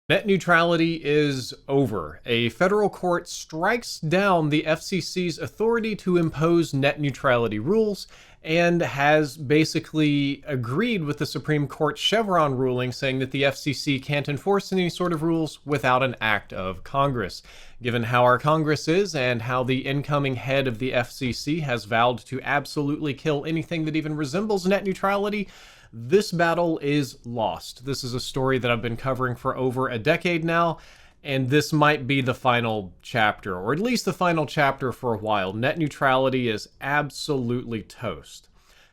Net neutrality is over. A federal court strikes down the FCC's authority to impose net neutrality rules and has basically agreed with the Supreme Court Chevron ruling saying that the FCC can't enforce any sort of rules without an act of Congress. Given how our Congress is and how the incoming head of the FCC has vowed to absolutely kill anything that even resembles net neutrality, this battle is lost. This is a story that I've been covering for over a decade now, and this might be the final chapter, or at least the final chapter for a while. Net neutrality is absolutely toast.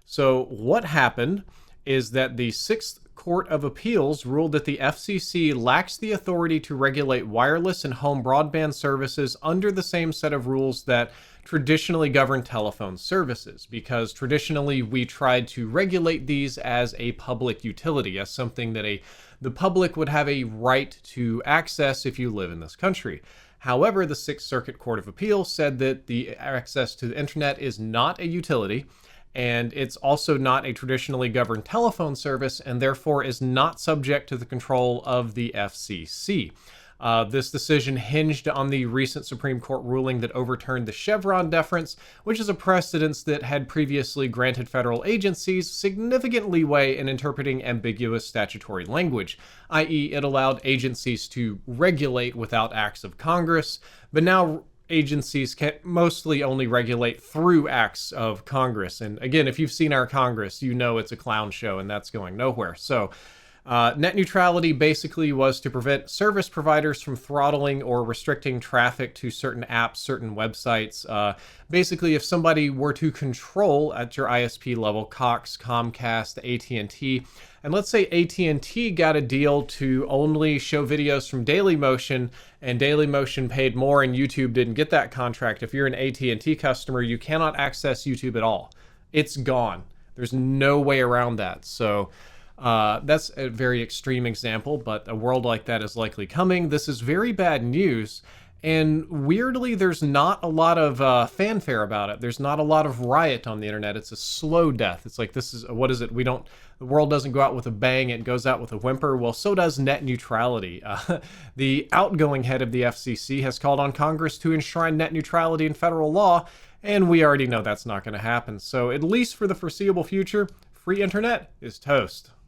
So what happened is that the Sixth Court of Appeals ruled that the FCC lacks the authority to regulate wireless and home broadband services under the same set of rules that traditionally govern telephone services, because traditionally we tried to regulate these as a public utility, as something that the public would have a right to access if you live in this country. However, the Sixth Circuit Court of Appeals said that the access to the internet is not a utility, and it's also not a traditionally governed telephone service, and therefore is not subject to the control of the FCC. This decision hinged on the recent Supreme Court ruling that overturned the Chevron deference, which is a precedence that had previously granted federal agencies significant leeway in interpreting ambiguous statutory language, i.e., it allowed agencies to regulate without acts of Congress, but now agencies can mostly only regulate through acts of Congress. And again, if you've seen our Congress, you know it's a clown show and that's going nowhere. So net neutrality basically was to prevent service providers from throttling or restricting traffic to certain apps, certain websites. Basically, if somebody were to control at your ISP level, Cox, Comcast, AT&T, and let's say AT&T got a deal to only show videos from Dailymotion, and Dailymotion paid more and YouTube didn't get that contract. If you're an AT&T customer, you cannot access YouTube at all. It's gone. There's no way around that. So that's a very extreme example, but a world like that is likely coming. This is very bad news, and weirdly, there's not a lot of fanfare about it. There's not a lot of riot on the internet. It's a slow death. It's like, what is it? The world doesn't go out with a bang, it goes out with a whimper. Well, so does net neutrality. The outgoing head of the FCC has called on Congress to enshrine net neutrality in federal law, and we already know that's not going to happen. So at least for the foreseeable future, free internet is toast.